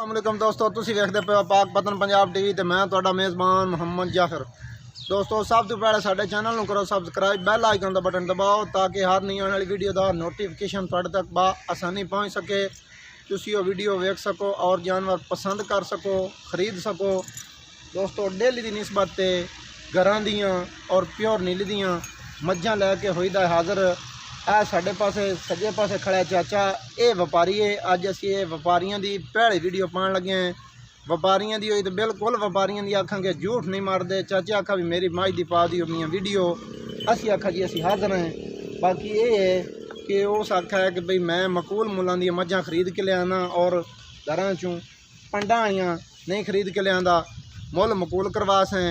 अस्सलामुअलैकुम दोस्तों, तुसी वेखदे पे पाक पतन पंजाब टीवी ते मैं तुहाडा मेज़बान मुहम्मद जाफर। दोस्तों सब तो पहले साडे चैनल नूं करो सब्सक्राइब, बैल आइकन का बटन दबाओ ताकि हर नई आने वाली वीडियो का नोटिफिकेशन तुहाडे तक आसानी पहुँच सके, तुसी वो वीडियो वेख सको और जानवर पसंद कर सको, खरीद सको। दोस्तों डेली की निस्बत घरां दियां और प्योर नीली दियां मझां लैके होईदा हाज़र। आ साढ़े पासे सज्जे पासे खड़ा चाचा, ये व्यापारी है। अज असी व्यापारियों की पहली वीडियो पान लगे हैं। व्यापारियों की हुई तो बिल्कुल व्यापारियों की आखा कि झूठ नहीं मारते। चाचा आखा भी मेरी मझ की पा दी मियाँ वीडियो, असी आखा जी असी हाज़र हैं। बाकी ये है कि उस आखा है कि भाई मैं मकूल मुल्लां दी मझां खरीद के लिया और घरां चों पंडा आइयां नहीं खरीद के लिया, मुल मकूल करवा सें।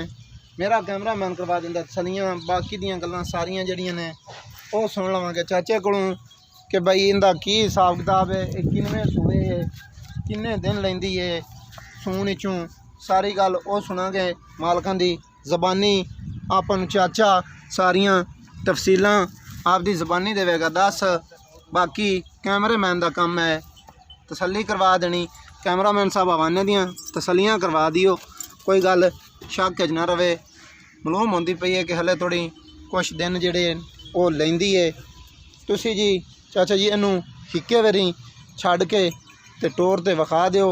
मेरा कैमरा मैन करवा दिंदा सलियां। बाकी दियां गल्लां सारियां जड़ियां ने वो सुन लवांगे चाचे कोलों कि भाई इनका की हिसाब किताब है, किनवें सूए है, किन्ने दिन लेंदी है सून चों, सारी गल वो सुनांगे मालकां दी ज़बानी। आपन चाचा सारियां तफसीलां आपदी ज़बानी देवेगा दस। बाकी कैमरे मैन का काम है तसल्ली करवा देनी। कैमरा मैन साहब हवाने दियां तसलियां करवा दियो, कोई गल शक च ना रवे। मालूम होंदी पई है कि हले थोड़ी कुछ दिन जेड़े वो लेंदी है। तुसी जी चाचा जी इनू हिक्के वारी छड़ के ते टोर ते विखा दिओ।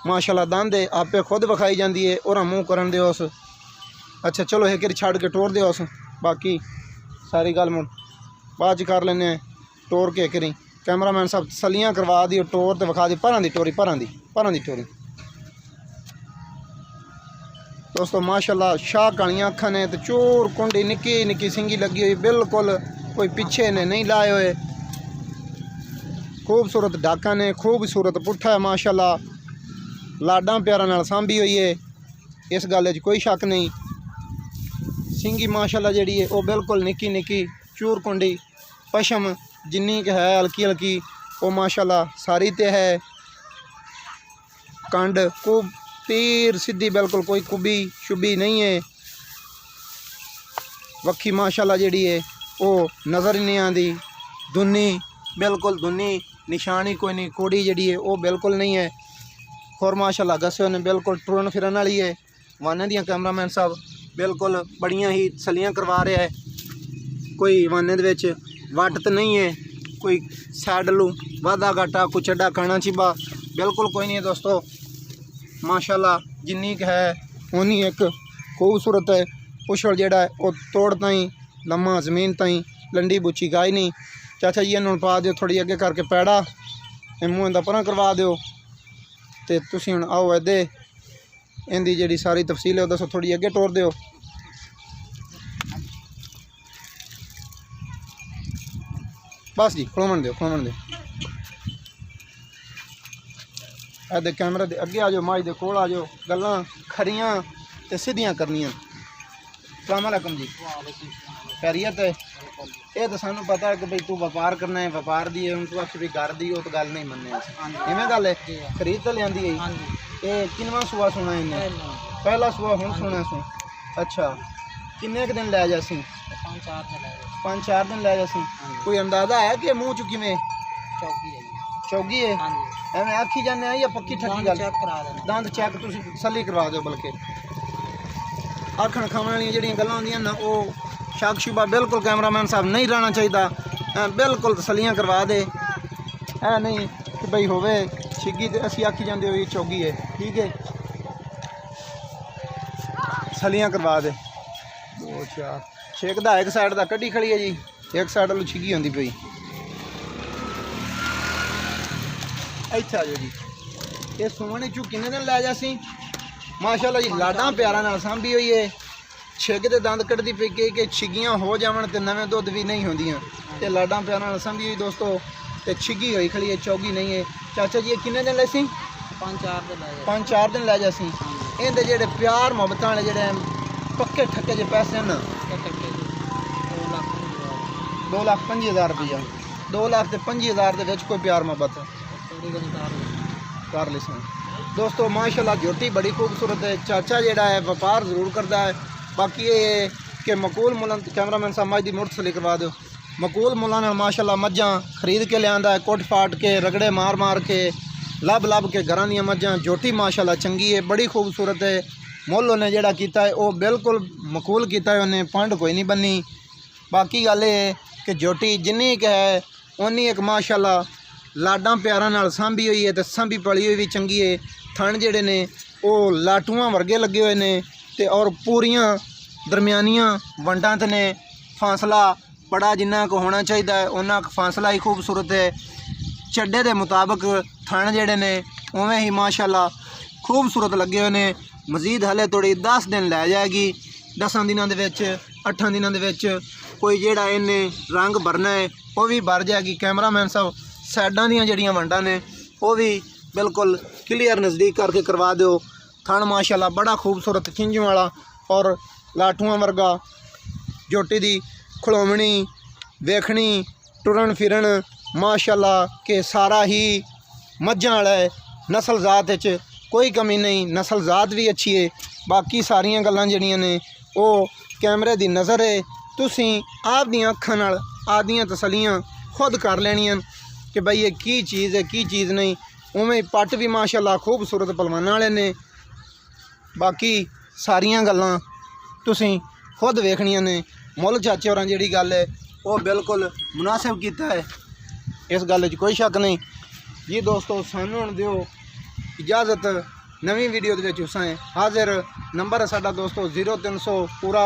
माशाल्लाह दंद आपे खुद विखाई जाती है और मूँह करन दिओ उस। अच्छा चलो एक बारी छड़ के टोर दिओ उस, बाकी सारी गल मुड़ बाद च कर लेने टोर के एक बारी। कैमरामैन साहब तसलियां करवा दिओ, टोर ते विखा दी भरां दी टोरी, भरां दी टोरी। दोस्तों माशाल्लाह शाह कालियां अखां ने तो चोर कुंडी निक्की निक्की सिंगी लगी हुई, बिल्कुल कोई पिछे ने नहीं लाए हुए। खूबसूरत डाका ने, खूबसूरत पुट्ठा है माशाल्लाह। लाडा प्यारा नाल सांभी हुई है, इस गल कोई शक नहीं। सिंगी माशाल्लाह जी है वो बिल्कुल निक्की निक्की चूर कुंडी, पशम जिन्नी कि है हल्की हल्की वो माशाल्लाह सारी ते है। कंड खूब तीर सीधी बिल्कुल, कोई कुबी शुबी नहीं है। वक्खी माशाल्लाह जी है वो नज़र ही नहीं आती। दुनी बिल्कुल दुनी, निशानी कोई नहीं। कोड़ी जी है वो बिल्कुल नहीं है। खुर माशाल्लाह गसे ने बिल्कुल टुरन फिरन वाली है। वाने दियां कैमरामैन साहब बिल्कुल बड़ियां ही तसलियां करवा रहा है। कोई वाने दे विच वट तो नहीं है, कोई सैडलू वाधा घाटा कोई चड्डा खाना चिबा बिल्कुल कोई नहीं है। दोस्तों माशाल्लाह जिन्नी क है उन्नी एक खूबसूरत है। पुछड़ जेड़ा है वो तोड़ ताई लम्मा जमीन ताई, लंडी बुची गाय नहीं। चाचा जी इन्होंने पा दिओ थोड़ी अगे करके पैड़ा, मूँह इंदा परा करवा दिओ। तो तुसी हुण आओ इहदे इहदी जिहड़ी सारी तफसील है दसो, थोड़ी अगे टोर दिओ। बस जी खलोवन दिओ, खलोवन दिओ। ऐदे कैमरे दे अगे आ जाओ, मझ दे कोल आ जाओ। गल्लां खरियां ते सीधियां करनियां। अस्सलाम वालेकुम जी, खैरियत है? ये तो सानू पता है कि भाई तू व्यापार करना है, व्यापार दी है, तू आखी भी घर दी हो तो गल नहीं मनने। इवें गल है? खरीद तो लियांदी है। ये किनवा सूआ सुना इन्हें? पहला सूआ हुण सुना सू। अच्छा किन्ने क दिन लै जासी? 5-4 दिन लै जासी। कोई अंदाजा है कि मूँह चुकी में चौगी है? एवं आखी जाने या पक्की ठगी गल? दंद चेक तुसी तसल्ली करवा दो। बल्कि आखण खाने वाली जिहड़ियां गल्लां होंदियां ना वो शक शुबा बिल्कुल कैमरामैन साहब नहीं रहना चाहिए। बिल्कुल तसल्लियां करवा दे, है नहीं कि भाई होवे छिगी तो असी आखी जाते हो ये चौगी है। ठीक है तसल्लियां करवा दे। 2-4 छेकदा एक साइड का कड्डी खड़ी है जी, एक साइड वालों छिगी होंदी पई। इत्थे आ जाओ जी। ये सुमन चू किन्ने दिन लै जासी? माशाल्लाह जी लाडा प्यारा नाल सांभी हुई है। छिग दे दंद कटदी पई कि छिगियां हो जावन ते नवें दुध भी नहीं होंदियां, ते लाडा प्यारा नाल सांभी हुई दोस्तों। ते छिगी हुई खड़ी है, चौगी नहीं है। चाचा जी किन्ने दिन लैसी? 5-4 दिन लै जासी। इहदे जेहड़े प्यार मुहब्बतां वाले जेहड़े पक्के ठक्के जे पैसे न 2,25,000 रुपया। 2,25,000 दे विच कोई प्यार मुहब्बत कर ले सन। दोस्तों माशाल्लाह झोटी बड़ी खूबसूरत है। चाचा जेड़ा है व्यापार जरूर करता है। बाकी ये है कि मकूल मुल्लां, कैमरामैन साहब मझ दी मुर्तसली करवा दो। मकूल मुल्लां ने माशाल्लाह मझां खरीद के लिया है, कुट फाट के रगड़े मार मार के ਲੱਭ ਲੱਭ ਕੇ ਘਰਾਂ ਦੀਆਂ ਮੱਝਾਂ। ਝੋਟੀ ਮਾਸ਼ਾਅੱਲਾ ਚੰਗੀ ਹੈ, ਬੜੀ ਖੂਬਸੂਰਤ ਹੈ। ਮੁੱਲ ਉਹਨੇ ਜਿਹੜਾ ਕੀਤਾ ਹੈ ਉਹ ਬਿਲਕੁਲ ਮਕੂਲ ਕੀਤਾ ਹੈ, ਉਹਨੇ ਪੰਡ ਕੋਈ ਨਹੀਂ ਬੰਨੀ। ਬਾਕੀ ਗੱਲ ਇਹ ਹੈ ਕਿ ਝੋਟੀ ਜਿੰਨੀ ਕੁ ਹੈ ਉਨੀ ਇੱਕ ਮਾਸ਼ਾਅੱਲਾ ਲਾਡਾਂ ਪਿਆਰਾਂ ਨਾਲ ਸਾਂਭੀ ਹੋਈ ਹੈ ਤੇ ਸਾਂਭੀ ਪਲੀ ਹੋਈ ਵੀ ਚੰਗੀ ਹੈ। ਥਣ ਜਿਹੜੇ ਨੇ ਉਹ ਲਾਟੂਆਂ ਵਰਗੇ ਲੱਗੇ ਹੋਏ ਨੇ ਤੇ ਔਰ ਪੂਰੀਆਂ ਦਰਮਿਆਨੀਆਂ ਵੰਡਾਂ ਤੇ ਨੇ। ਫਾਸਲਾ ਬੜਾ ਜਿੰਨਾ ਕੁ ਹੋਣਾ ਚਾਹੀਦਾ ਹੈ ਉਹਨਾਂ ਕੁ ਫਾਸਲਾ ਹੀ ਖੂਬਸੂਰਤ ਹੈ। ਚੱਡੇ ਦੇ ਮੁਤਾਬਕ ਥਣ ਜਿਹੜੇ ਨੇ ਉਵੇਂ ਹੀ ਮਾਸ਼ਾਅੱਲਾ ਖੂਬਸੂਰਤ ਲੱਗੇ ਹੋਏ ਨੇ। ਮਜ਼ੀਦ ਹਲੇ ਥੋੜੀ 10 ਦਿਨ ਲੈ ਜਾਏਗੀ। 10 ਦਿਨਾਂ ਦੇ ਵਿੱਚ 8 ਦਿਨਾਂ ਦੇ ਵਿੱਚ ਕੋਈ ਜਿਹੜਾ ਇਹਨੇ ਰੰਗ ਭਰਨਾ ਹੈ ਉਹ ਵੀ ਭਰ ਜਾਏਗੀ। ਕੈਮਰਾਮੈਨ ਸਾਹਿਬ ਸਾਈਡਾਂ ਦੀਆਂ ਜਿਹੜੀਆਂ ਵੰਡਾਂ ਨੇ ਉਹ ਵੀ ਬਿਲਕੁਲ ਕਲੀਅਰ ਨਜ਼ਦੀਕ ਕਰਕੇ ਕਰਵਾ ਦਿਓ। ਥਣ ਮਾਸ਼ਾਅੱਲਾ ਬੜਾ ਖੂਬਸੂਰਤ ਖਿੰਝਣ ਵਾਲਾ ਔਰ ਲਾਠੂਆਂ ਵਰਗਾ। ਝੋਟੀ ਦੀ ਖਲੋਵਣੀ ਵੇਖਣੀ ਟੁਰਨ ਫਿਰਨ ਮਾਸ਼ਾਅੱਲਾ ਕਿ ਸਾਰਾ ਹੀ ਮੱਝਾਂ ਵਾਲਾ ਹੈ। ਨਸਲ ਜ਼ਾਤ ਵਿੱਚ ਕੋਈ ਕਮੀ ਨਹੀਂ, ਨਸਲ ਜ਼ਾਤ ਵੀ ਅੱਛੀ ਹੈ। ਬਾਕੀ ਸਾਰੀਆਂ ਗੱਲਾਂ ਜਿਹੜੀਆਂ ਨੇ ਉਹ ਕੈਮਰੇ ਦੀ ਨਜ਼ਰ ਹੈ। ਤੁਸੀਂ ਆਪ ਦੀਆਂ ਅੱਖਾਂ ਨਾਲ ਆਦੀਆਂ ਤਸੱਲੀਆਂ ਖੁਦ ਕਰ ਲੈਣੀਆਂ ਕਿ ਬਈ ਇਹ ਕੀ ਚੀਜ਼ ਹੈ ਕੀ ਚੀਜ਼ ਨਹੀਂ। ਉਵੇਂ ਪੱਟ ਵੀ ਮਾਸ਼ਾਅੱਲਾ ਖੂਬਸੂਰਤ ਪਹਿਲਵਾਨਾਂ ਵਾਲੇ ਨੇ। ਬਾਕੀ ਸਾਰੀਆਂ ਗੱਲਾਂ ਤੁਸੀਂ ਖੁਦ ਵੇਖਣੀਆਂ ਨੇ। ਮੁੱਲ ਚਾਚੇ ਹੋਰਾਂ ਜਿਹੜੀ ਗੱਲ ਹੈ ਉਹ ਬਿਲਕੁਲ ਮੁਨਾਸਿਬ ਕੀਤਾ ਹੈ, ਇਸ ਗੱਲ 'ਚ ਕੋਈ ਸ਼ੱਕ ਨਹੀਂ ਜੀ। ਦੋਸਤੋ ਸਾਨੂੰ ਹੁਣ ਦਿਓ ਇਜਾਜ਼ਤ, ਨਵੀਂ ਵੀਡੀਓ ਦੇ ਵਿੱਚ ਉਸਾਂ ਹਾਜ਼ਰ। ਨੰਬਰ ਹੈ ਸਾਡਾ ਦੋਸਤੋ 0300 ਪੂਰਾ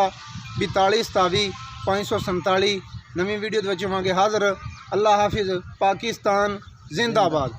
42 27 547। ਨਵੀਂ ਵੀਡੀਓ ਦੇ ਵਿੱਚ ਹੋਵਾਂਗੇ ਹਾਜ਼ਰ। ਅੱਲਾ ਹਾਫਿਜ਼। ਪਾਕਿਸਤਾਨ ਜ਼ਿੰਦਾਬਾਦ।